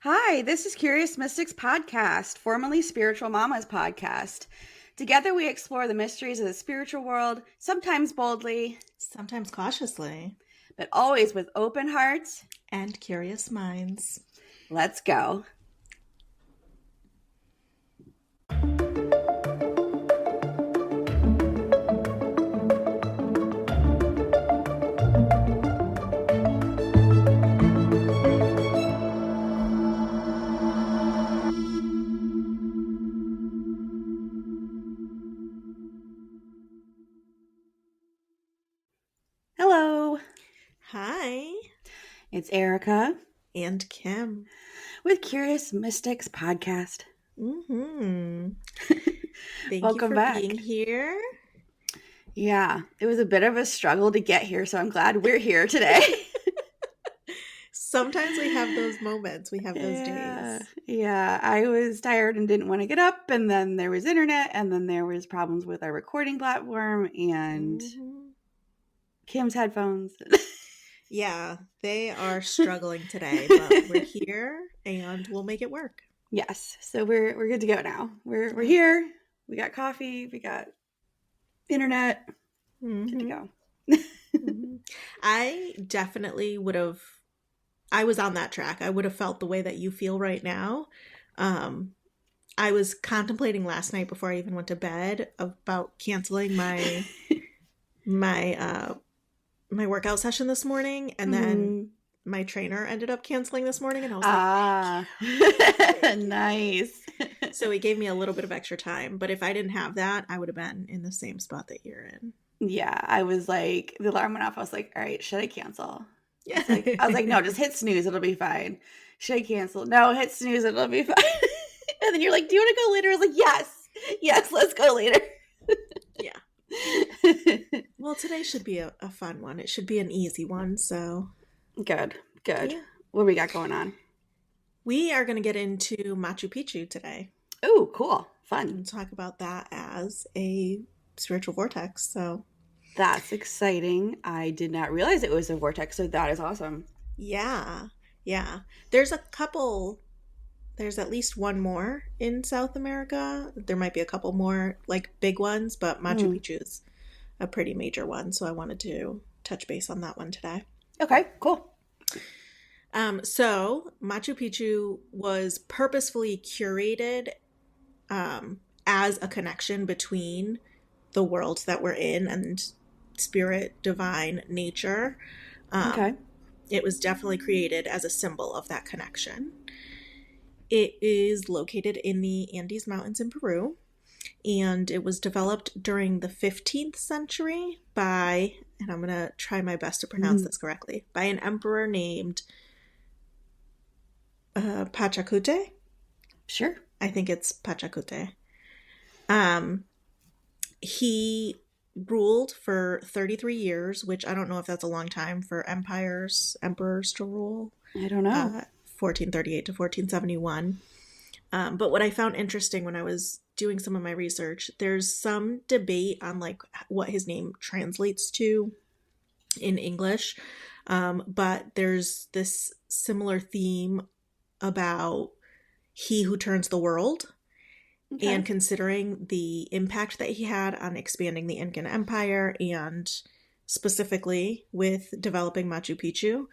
Hi, this is Curious Mystics Podcast, formerly Spiritual Mamas Podcast. Together we explore the mysteries of the spiritual world, sometimes boldly, Sometimes cautiously. but always with open hearts and curious minds. Let's go. Hello. Hi. It's Aericka. And Kim. With Curious Mystics Podcast. Thank Welcome you for back. being here. Yeah, it was a bit of a struggle to get here, so I'm glad we're here today. Sometimes we have those moments. We have those days. Yeah, I was tired and didn't want to get up, and then there was internet, and then there was problems with our recording platform, and Kim's headphones. Yeah, they are struggling today, but we're here and we'll make it work. Yes, so we're good to go now. We're here. We got coffee. We got internet. Good to go. I definitely would have. I was on that track. I would have felt the way that you feel right now. I was contemplating last night before I even went to bed about canceling my my workout session this morning, and then my trainer ended up canceling this morning, and I was like, nice. So it gave me a little bit of extra time, but if I didn't have that, I would have been in the same spot that you're in. Yeah, I was like, the alarm went off. I was like, all right, should I cancel? Yeah. I was like, no, just hit snooze. It'll be fine. Should I cancel? No, hit snooze. It'll be fine. And then you're like, do you want to go later? I was like, yes, let's go later. Yeah. Well, today should be a fun one. It should be an easy one. So good. Yeah. What do we got going on? We are going to get into Machu Picchu today. Oh, cool. Fun. And talk about that as a spiritual vortex. So that's exciting. I did not realize it was a vortex, so that is awesome. Yeah. There's a couple. There's at least one more in South America. There might be a couple more like big ones, but Machu Picchu is a pretty major one. So I wanted to touch base on that one today. Okay, cool. So Machu Picchu was purposefully curated as a connection between the world that we're in and spirit, divine, nature. Okay. It was definitely created as a symbol of that connection. It is located in the Andes Mountains in Peru, and it was developed during the 15th century by, and I'm going to try my best to pronounce this correctly, by an emperor named Pachacute. Sure. I think it's Pachacute. He ruled for 33 years, which I don't know if that's a long time for emperors to rule. I don't know. 1438 to 1471. But what I found interesting when I was doing some of my research, there's some debate on like what his name translates to in English. But there's this similar theme about he who turns the world. Okay. And considering the impact that he had on expanding the Incan Empire and specifically with developing Machu Picchu,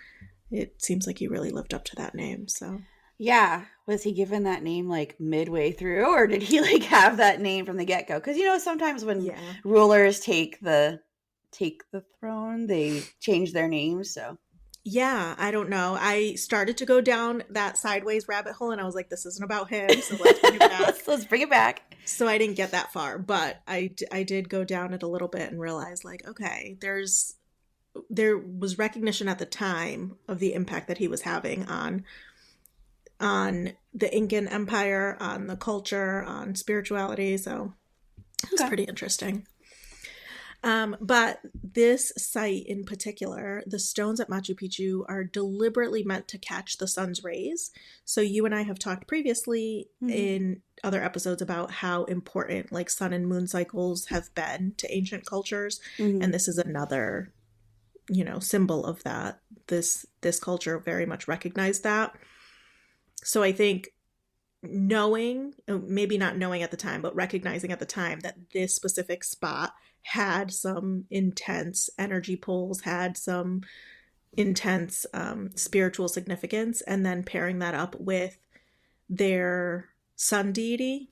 it seems like he really lived up to that name. So yeah, was he given that name like midway through, or did he like have that name from the get-go? Because sometimes when rulers take the throne, they change their names. So yeah, I don't know. I started to go down that sideways rabbit hole, and I was like, this isn't about him, so let's bring it back. Let's bring it back. So I didn't get that far, but I did go down it a little bit and realize like, okay, there was recognition at the time of the impact that he was having on the Incan Empire, on the culture, on spirituality. So it was pretty interesting. But this site in particular, the stones at Machu Picchu are deliberately meant to catch the sun's rays. So you and I have talked previously in other episodes about how important like sun and moon cycles have been to ancient cultures. And this is another, symbol of that. This culture very much recognized that. So I think knowing, maybe not knowing at the time, but recognizing at the time that this specific spot had some intense energy pulls, had some intense spiritual significance, and then pairing that up with their sun deity,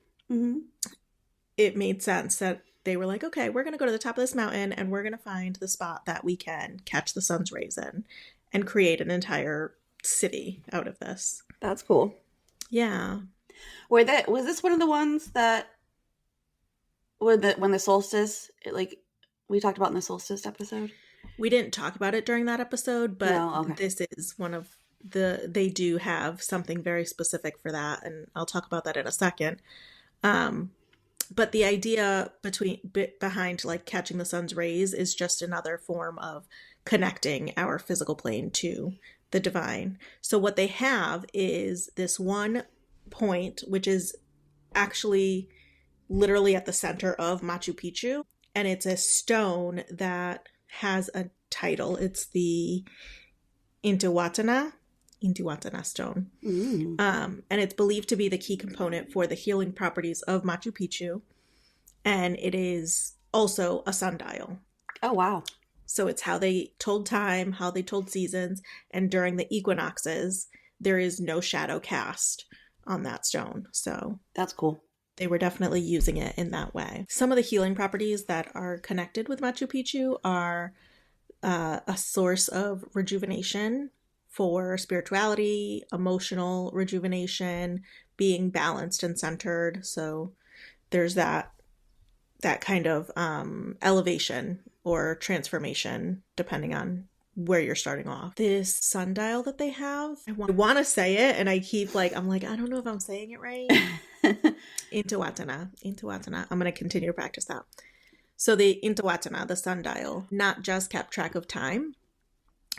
it made sense that they were like, okay, we're going to go to the top of this mountain and we're going to find the spot that we can catch the sun's rays in and create an entire city out of this. That's cool. Yeah. Was this one of the ones that when the solstice, we talked about in the solstice episode? We didn't talk about it during that episode, but This is one of they do have something very specific for that, and I'll talk about that in a second. But the idea behind like catching the sun's rays is just another form of connecting our physical plane to the divine. So what they have is this one point, which is actually literally at the center of Machu Picchu, and it's a stone that has a title. It's the Intuitana stone. And it's believed to be the key component for the healing properties of Machu Picchu. And it is also a sundial. Oh, wow. So it's how they told time, how they told seasons. And during the equinoxes, there is no shadow cast on that stone. So that's cool. They were definitely using it in that way. Some of the healing properties that are connected with Machu Picchu are a source of rejuvenation for spirituality, emotional rejuvenation, being balanced and centered. So there's that kind of elevation or transformation depending on where you're starting off. This sundial that they have, I want to say it, and I keep I'm like, I don't know if I'm saying it right. Intuitana. I'm going to continue to practice that. So the Intuitana, the sundial, not just kept track of time,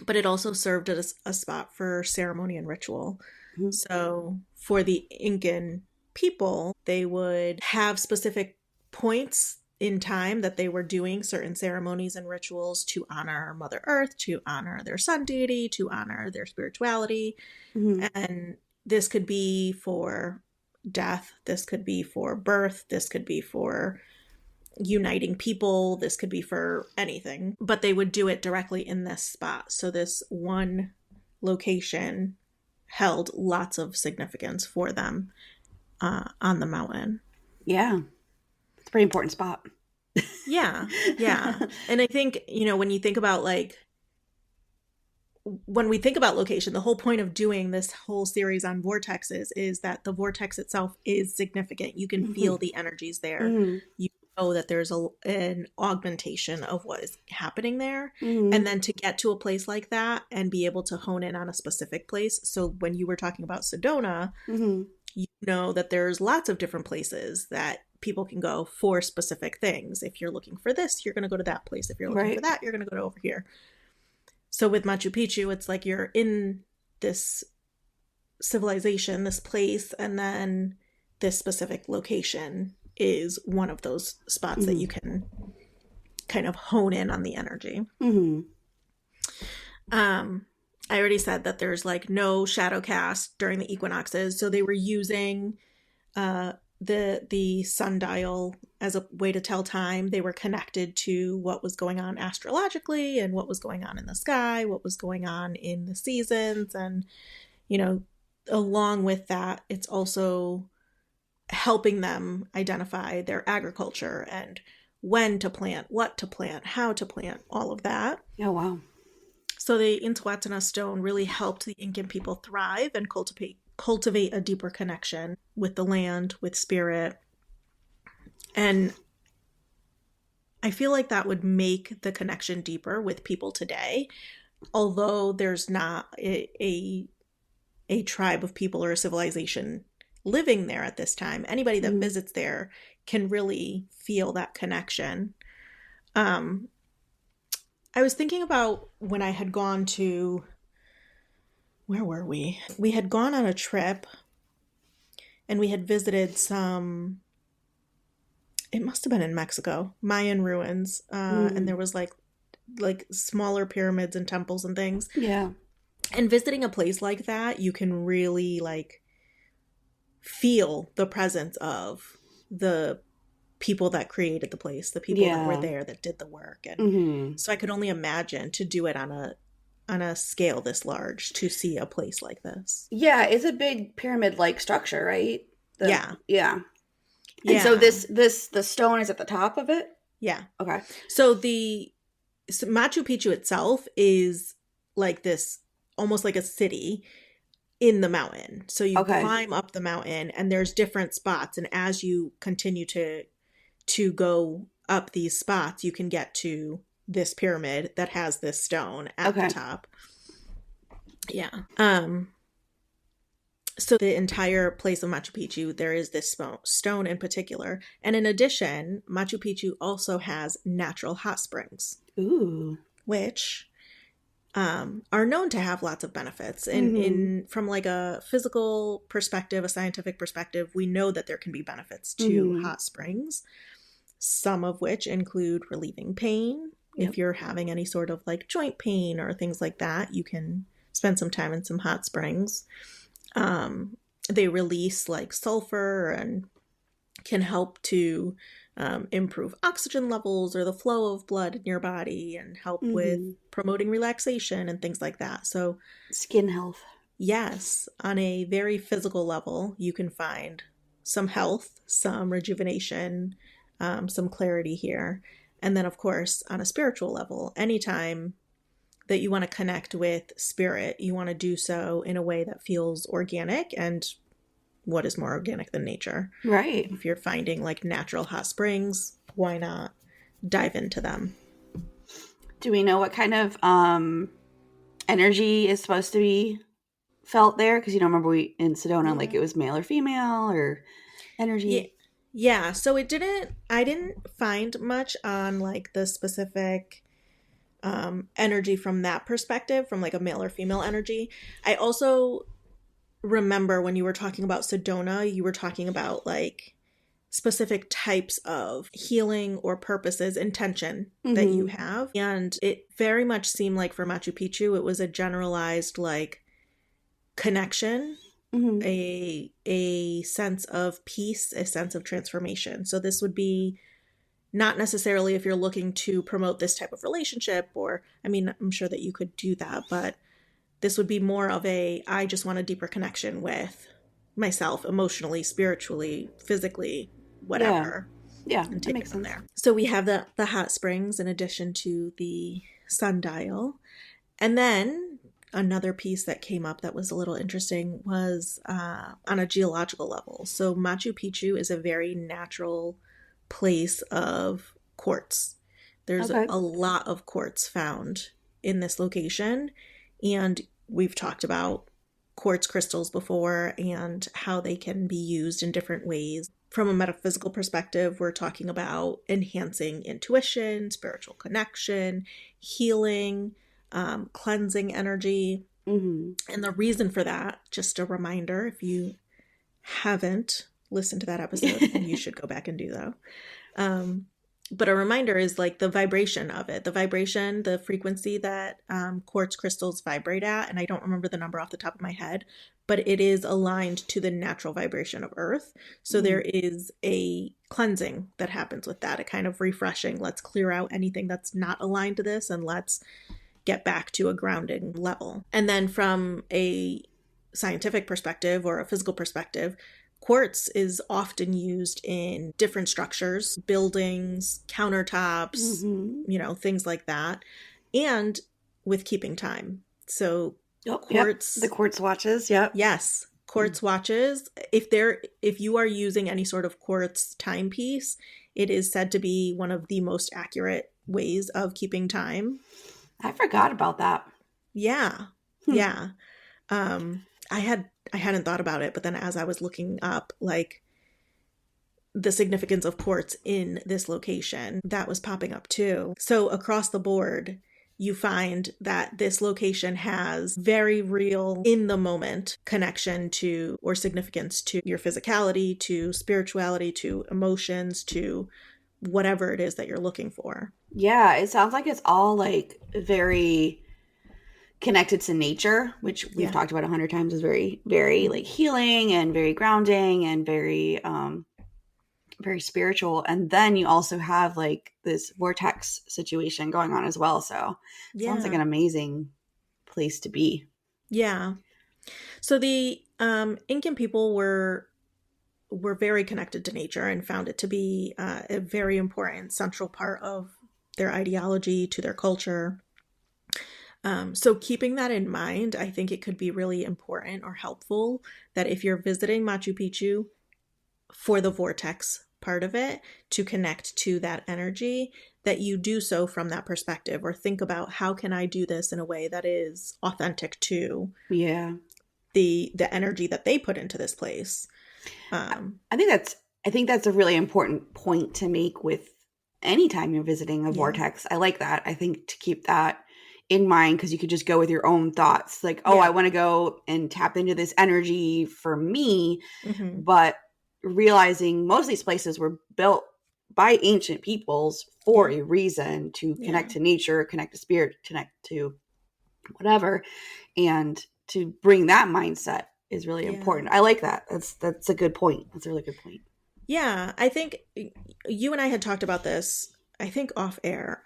but it also served as a spot for ceremony and ritual. Mm-hmm. So for the Incan people, they would have specific points in time that they were doing certain ceremonies and rituals to honor Mother Earth, to honor their sun deity, to honor their spirituality. Mm-hmm. And this could be for death, this could be for birth, this could be for uniting people, this could be for anything, but they would do it directly in this spot. So this one location held lots of significance for them on the mountain. Yeah, it's a pretty important spot. Yeah. And I think, when you think about when we think about location, the whole point of doing this whole series on vortexes is that the vortex itself is significant. You can mm-hmm. feel the energies there. Mm-hmm. You know that there's an augmentation of what is happening there. Mm-hmm. And then to get to a place like that and be able to hone in on a specific place. So when you were talking about Sedona, mm-hmm. you know that there's lots of different places that people can go for specific things. If you're looking for this, you're going to go to that place. If you're looking for that, you're going to go to over here. So with Machu Picchu, it's like you're in this civilization, this place, and then this specific location is one of those spots mm-hmm. that you can kind of hone in on the energy. Mm-hmm. I already said that there's no shadow cast during the equinoxes, so they were using the sundial as a way to tell time. They were connected to what was going on astrologically and what was going on in the sky, what was going on in the seasons. And, along with that, it's also helping them identify their agriculture and when to plant, what to plant, how to plant, all of that. Oh, wow. So the Intuitana stone really helped the Incan people thrive and cultivate a deeper connection with the land, with spirit. And I feel like that would make the connection deeper with people today, although there's not a tribe of people or a civilization living there at this time. Anybody that visits there can really feel that connection. I was thinking about when I had gone to, where were we? We had gone on a trip and we had visited some, it must have been in Mexico, Mayan ruins. And there was like smaller pyramids and temples and things. Yeah. And visiting a place like that, you can really feel the presence of the people that created the place, the people that were there that did the work. And so I could only imagine to do it on a scale this large, to see a place like this. Yeah, it's a big pyramid-like structure, right? Yeah. And so the stone is at the top of it? Yeah. Okay. So Machu Picchu itself is like this, almost like a city in the mountain. So you climb up the mountain, and there's different spots, and as you continue to go up these spots, you can get to this pyramid that has this stone at the top. Yeah. So the entire place of Machu Picchu, there is this stone in particular. And in addition, Machu Picchu also has natural hot springs. Ooh. Which are known to have lots of benefits. And from like a physical perspective, a scientific perspective, we know that there can be benefits to hot springs, some of which include relieving pain. Yep. If you're having any sort of like joint pain or things like that, you can spend some time in some hot springs. They release like sulfur and can help to improve oxygen levels or the flow of blood in your body, and help with promoting relaxation and things like that. So skin health. Yes, on a very physical level, you can find some health, some rejuvenation, some clarity here. And then, of course, on a spiritual level, anytime that you want to connect with spirit, you want to do so in a way that feels organic. And what is more organic than nature? Right. If you're finding like natural hot springs, why not dive into them? Do we know what kind of energy is supposed to be felt there? Because, remember in Sedona, like it was male or female or energy? Yeah. So I didn't find much on like the specific energy from that perspective, from like a male or female energy. I also remember when you were talking about Sedona, you were talking about like specific types of healing or purposes, intention that you have. And it very much seemed like for Machu Picchu, it was a generalized like connection, a sense of peace, a sense of transformation. So this would be not necessarily if you're looking to promote this type of relationship, or, I mean, I'm sure that you could do that, but this would be more of I just want a deeper connection with myself, emotionally, spiritually, physically, whatever. Yeah, and that makes sense. There. So we have the hot springs in addition to the sundial. And then another piece that came up that was a little interesting was on a geological level. So Machu Picchu is a very natural place of quartz. There's a lot of quartz found in this location, and we've talked about quartz crystals before and how they can be used in different ways. From a metaphysical perspective, we're talking about enhancing intuition, spiritual connection, healing, cleansing energy. And the reason for that, just a reminder, if you haven't listened to that episode, and you should go back and do that. But a reminder is like the vibration of it, the frequency that quartz crystals vibrate at. And I don't remember the number off the top of my head, but it is aligned to the natural vibration of Earth. So there is a cleansing that happens with that, a kind of refreshing. Let's clear out anything that's not aligned to this, and let's get back to a grounding level. And then from a scientific perspective or a physical perspective, quartz is often used in different structures, buildings, countertops, things like that, and with keeping time. So quartz, the quartz watches, yes, quartz watches. If you are using any sort of quartz timepiece, it is said to be one of the most accurate ways of keeping time. I forgot about that. Yeah. Yeah. I hadn't thought about it, but then as I was looking up like the significance of quartz in this location, that was popping up too. So across the board, you find that this location has very real, in the moment connection to or significance to your physicality, to spirituality, to emotions, to whatever it is that you're looking for. Yeah, it sounds like it's all like very connected to nature, which we've Yeah. talked about 100 times, is very, very like healing and very grounding and very, very spiritual. And then you also have like this vortex situation going on as well. So it sounds like Yeah. an amazing place to be. Yeah. So the Incan people were very connected to nature and found it to be a very important central part of their ideology, to their culture. So keeping that in mind, I think it could be really important or helpful that if you're visiting Machu Picchu for the vortex part of it, to connect to that energy, that you do so from that perspective, or think about how can I do this in a way that is authentic to Yeah. the energy that they put into this place. I think that's a really important point to make with anytime you're visiting a vortex. I like that. I think to keep that in mind, because you could just go with your own thoughts like, oh, I want to go and tap into this energy for me. Mm-hmm. But realizing most of these places were built by ancient peoples for a reason, to connect to nature, connect to spirit, connect to whatever. And to bring that mindset is really important. I like that. That's a good point. That's a really good point. Yeah, I think you and I had talked about this, I think off air,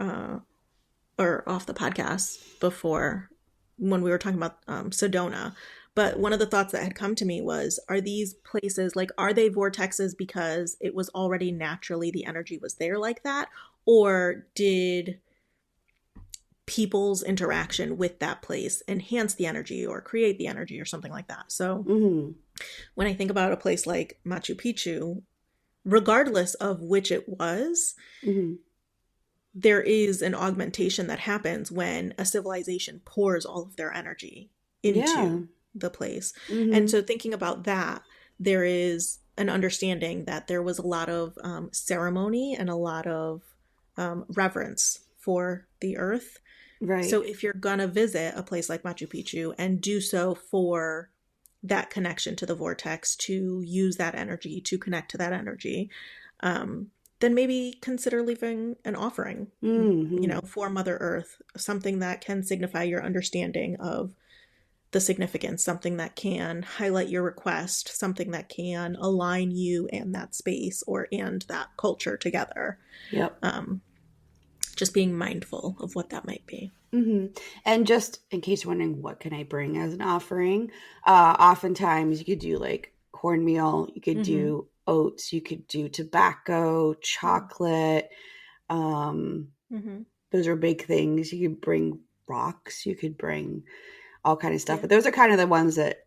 or off the podcast before, when we were talking about Sedona. But one of the thoughts that had come to me was, are these places, like, are they vortexes because it was already naturally, the energy was there like that? Or did people's interaction with that place enhance the energy or create the energy or something like that? So when I think about a place like Machu Picchu, regardless of which it was, there is an augmentation that happens when a civilization pours all of their energy into the place. And so thinking about that, there is an understanding that there was a lot of ceremony and a lot of reverence for the earth. Right. So if you're gonna visit a place like Machu Picchu and do so for that connection to the vortex, to use that energy, to connect to that energy, then maybe consider leaving an offering, for Mother Earth, something that can signify your understanding of the significance, something that can highlight your request, something that can align you and that space and that culture together. Yep. Just being mindful of what that might be. And just in case you're wondering, what can I bring as an offering? Oftentimes you could do like cornmeal, you could do oats, you could do tobacco, chocolate. Those are big things. You could bring rocks, you could bring all kind of stuff. But those are kind of the ones that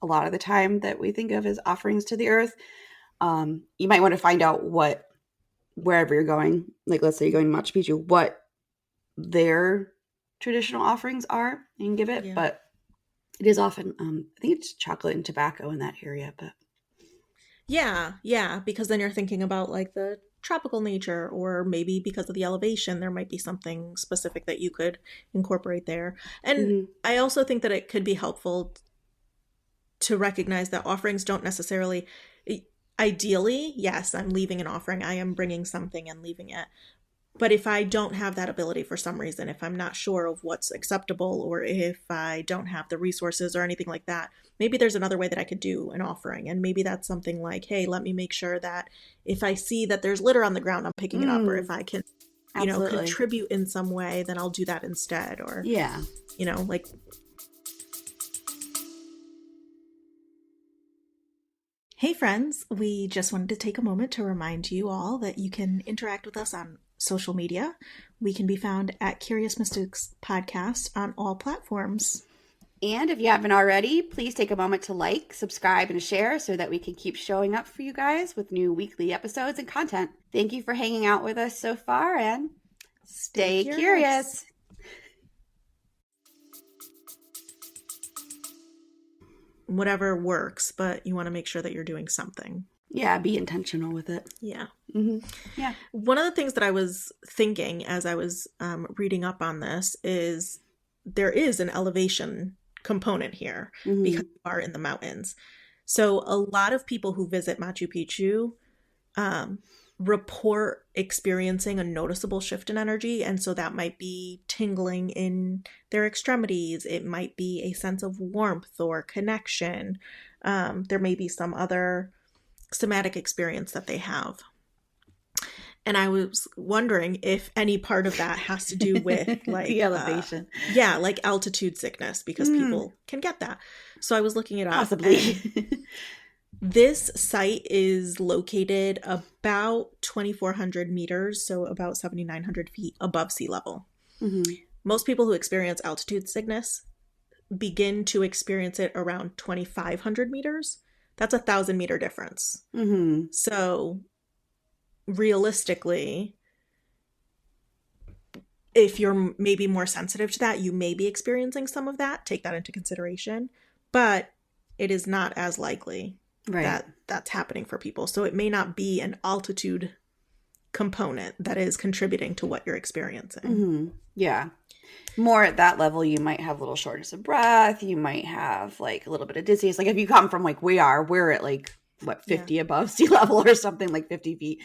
a lot of the time that we think of as offerings to the earth. You might want to find out wherever you're going, like let's say you're going to Machu Picchu, what their traditional offerings are, and give it. But it is often, I think it's chocolate and tobacco in that area. But yeah, because then you're thinking about like the tropical nature, or maybe because of the elevation, there might be something specific that you could incorporate there. And I also think that it could be helpful to recognize that offerings don't necessarily, ideally, yes, I'm leaving an offering, I am bringing something and leaving it. But if I don't have that ability for some reason, if I'm not sure of what's acceptable, or if I don't have the resources or anything like that, maybe there's another way that I could do an offering. And maybe that's something like, hey, let me make sure that if I see that there's litter on the ground, I'm picking it up. Or if I can, contribute in some way, then I'll do that instead. Or, like... Hey friends, we just wanted to take a moment to remind you all that you can interact with us on social media. We can be found at Curious Mystics Podcast on all platforms. And if you haven't already, please take a moment to like, subscribe, and share so that we can keep showing up for you guys with new weekly episodes and content. Thank you for hanging out with us so far, and stay curious. Whatever works, but you want to make sure that you're doing something. Yeah, be intentional with it. Yeah. Yeah. One of the things that I was thinking as I was reading up on this is there is an elevation component here because you are in the mountains. So a lot of people who visit Machu Picchu report experiencing a noticeable shift in energy. And so that might be tingling in their extremities. It might be a sense of warmth or connection. There may be some other somatic experience that they have. And I was wondering if any part of that has to do with like the elevation. Like altitude sickness, because people can get that. So I was looking it up. Possibly. This site is located about 2,400 meters, so about 7,900 feet above sea level. Mm-hmm. Most people who experience altitude sickness begin to experience it around 2,500 meters. That's 1,000-meter difference. Mm-hmm. So realistically, if you're maybe more sensitive to that, you may be experiencing some of that. Take that into consideration. But it is not as likely that that's happening for people. So it may not be an altitude component that is contributing to what you're experiencing. Mm-hmm. Yeah. More at that level, you might have a little shortness of breath. You might have like a little bit of dizziness. Like if you come from like we're at like, 50 above sea level or something, like 50 feet.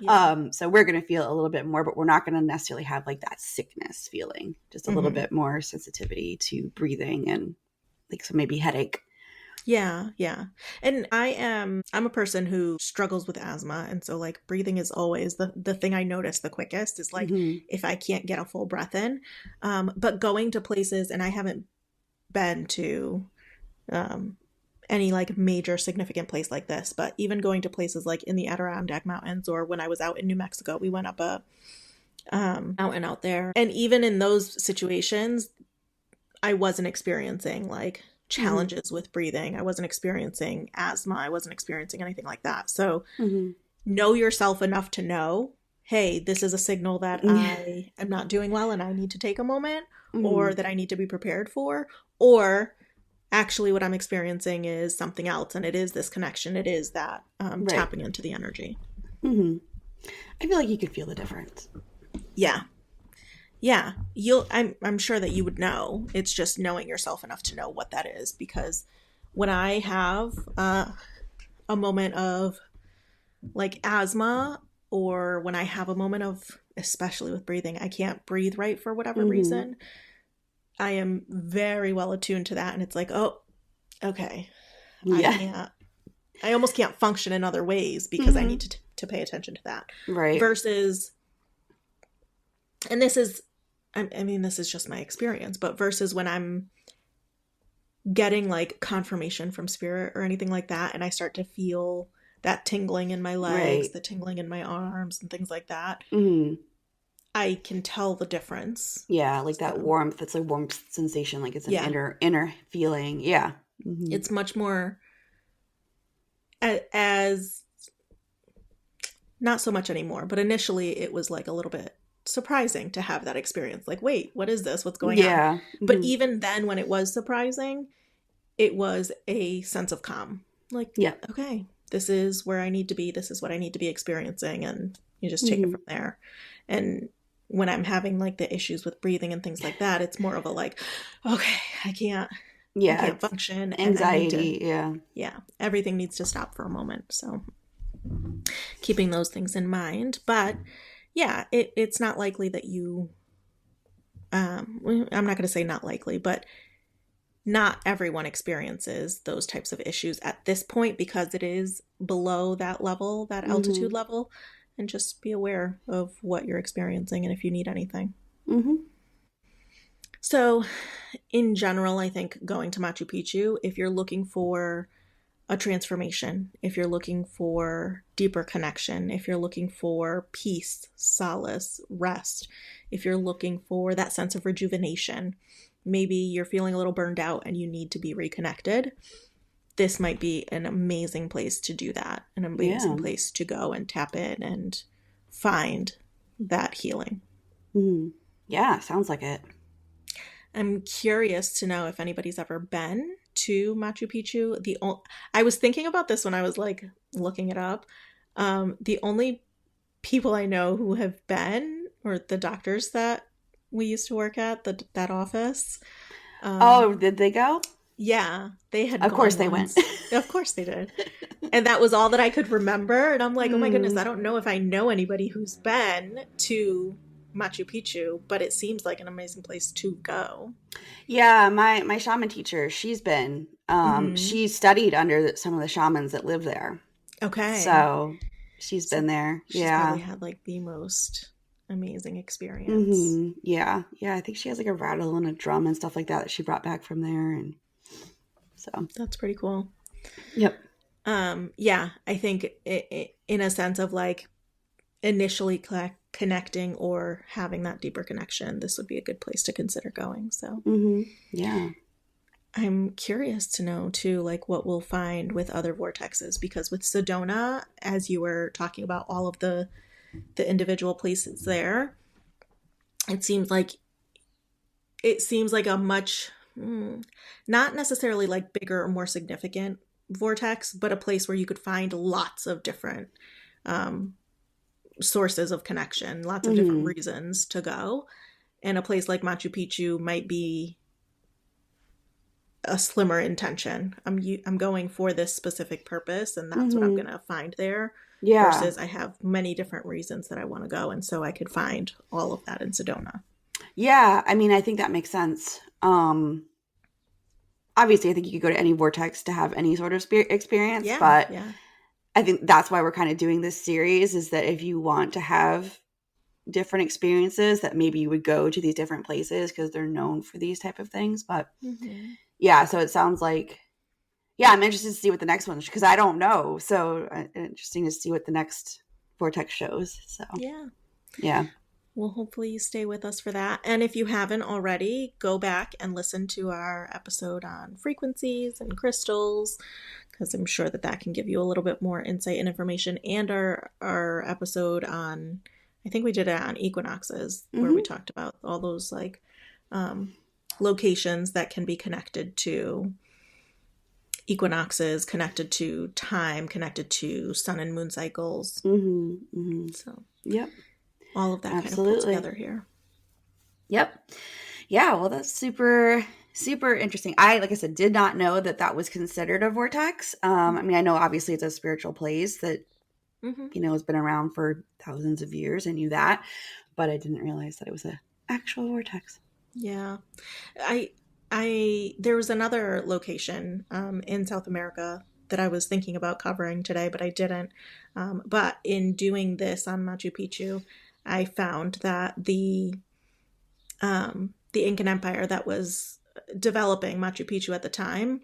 Yeah. So we're going to feel a little bit more, but we're not going to necessarily have like that sickness feeling, just a little bit more sensitivity to breathing and like so maybe headache. Yeah. And I'm a person who struggles with asthma. And so like breathing is always the thing I notice the quickest is like if I can't get a full breath in. But going to places, and I haven't been to any like major significant place like this, but even going to places like in the Adirondack Mountains, or when I was out in New Mexico, we went up a mountain out there. And even in those situations, I wasn't experiencing like challenges with breathing. I wasn't experiencing asthma. I wasn't experiencing anything like that. So know yourself enough to know, hey, this is a signal that I am not doing well and I need to take a moment, or that I need to be prepared for, or actually what I'm experiencing is something else, and it is this connection. It is that tapping into the energy. Mm-hmm. I feel like you could feel the difference. Yeah. I'm sure that you would know. It's just knowing yourself enough to know what that is, because when I have a moment of like asthma, or when I have a moment of, especially with breathing, I can't breathe right for whatever reason, I am very well attuned to that. And it's like, oh, okay. Yeah. I almost can't function in other ways because I need to pay attention to that. Right. Versus, and this is, I mean, this is just my experience, but versus when I'm getting like confirmation from spirit or anything like that, and I start to feel that tingling in my legs, the tingling in my arms and things like that, I can tell the difference. Yeah, like that warmth. It's a warmth sensation, like it's an inner feeling. Yeah. Mm-hmm. It's much more as not so much anymore, but initially it was like a little bit surprising to have that experience. Like, wait, what is this? What's going on? Mm-hmm. But even then, when it was surprising, it was a sense of calm. Like, okay, this is where I need to be. This is what I need to be experiencing. And you just take it from there. And when I'm having like the issues with breathing and things like that, it's more of a like, okay, I can't function. Anxiety. Yeah. Everything needs to stop for a moment. So keeping those things in mind. But yeah, it's not likely that you, I'm not going to say not likely, but not everyone experiences those types of issues at this point, because it is below that level, that altitude level. And just be aware of what you're experiencing and if you need anything. So in general, I think going to Machu Picchu, if you're looking for a transformation, if you're looking for deeper connection, if you're looking for peace, solace, rest, if you're looking for that sense of rejuvenation, maybe you're feeling a little burned out and you need to be reconnected, this might be an amazing place to do that, an amazing place to go and tap in and find that healing. Yeah, sounds like it. I'm curious to know if anybody's ever been to Machu Picchu. I was thinking about this when I was like looking it up. The only people I know who have been, or the doctors that we used to work at, that office. Did they go? Yeah, they had. Of course they went. Of course they did. And that was all that I could remember. And I'm like, oh my goodness, Mm. I don't know if I know anybody who's been to Machu Picchu, but it seems like an amazing place to go. Yeah, my shaman teacher, she's been. Mm-hmm. She studied under some of the shamans that live there. Okay. So she's So been there. she's Yeah. probably had like the most amazing experience. Yeah. Yeah. I think she has like a rattle and a drum and stuff like that she brought back from there. And so, That's pretty cool. yep. Yeah, I think in a sense of like initially connecting or having that deeper connection, this would be a good place to consider going. So Yeah. I'm curious to know too, like what we'll find with other vortexes, because with Sedona, as you were talking about all of the individual places there, it seems like a much not necessarily like bigger or more significant vortex, but a place where you could find lots of different um, sources of connection, lots of different reasons to go. And a place like Machu Picchu might be a slimmer intention. I'm going for this specific purpose, and that's what I'm going to find there. Yeah. Versus I have many different reasons that I want to go, and so I could find all of that in Sedona. Yeah. I mean, I think that makes sense. Obviously, I think you could go to any vortex to have any sort of experience, but I think that's why we're kind of doing this series, is that if you want to have different experiences, that maybe you would go to these different places because they're known for these type of things. But yeah, so it sounds like, yeah, I'm interested to see what the next one is, because I don't know. So interesting to see what the next vortex shows. So yeah. Well, hopefully you stay with us for that. And if you haven't already, go back and listen to our episode on frequencies and crystals, because I'm sure that can give you a little bit more insight and information. And our episode on, I think we did it on equinoxes, where we talked about all those like locations that can be connected to equinoxes, connected to time, connected to sun and moon cycles. So yep. All of that kind of put together here. Yep. Yeah, well, that's super, super interesting. Like I said, did not know that was considered a vortex. I mean, I know obviously it's a spiritual place that, has been around for thousands of years. I knew that, but I didn't realize that it was an actual vortex. Yeah. There was another location in South America that I was thinking about covering today, but I didn't. But in doing this on Machu Picchu, I found that the Incan Empire that was developing Machu Picchu at the time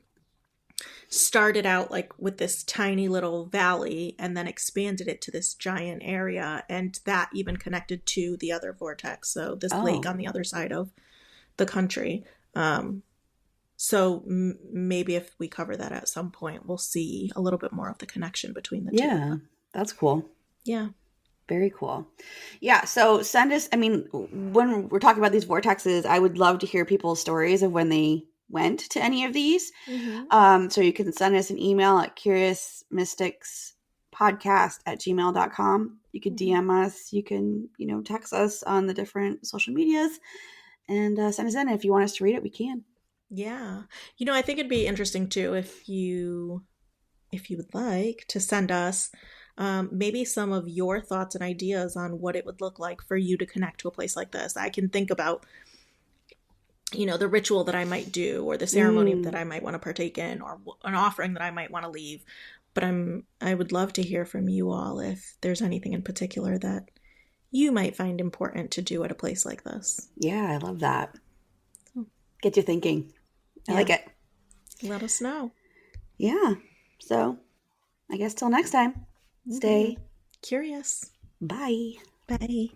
started out like with this tiny little valley and then expanded it to this giant area, and that even connected to the other vortex, so this lake on the other side of the country. So maybe if we cover that at some point, we'll see a little bit more of the connection between the two. Yeah, that's cool. Yeah. Very cool. Yeah. So send us, I mean, when we're talking about these vortexes, I would love to hear people's stories of when they went to any of these. So you can send us an email at curiousmysticspodcast@gmail.com. You could DM us. You can, text us on the different social medias, and send us in. If you want us to read it, we can. Yeah. I think it'd be interesting too if you would like to send us maybe some of your thoughts and ideas on what it would look like for you to connect to a place like this. I can think about, the ritual that I might do, or the ceremony that I might want to partake in, or an offering that I might want to leave. But I would love to hear from you all if there's anything in particular that you might find important to do at a place like this. Yeah, I love that. Get you thinking. I like it. Let us know. Yeah. So I guess till next time. Stay curious. Bye. Bye.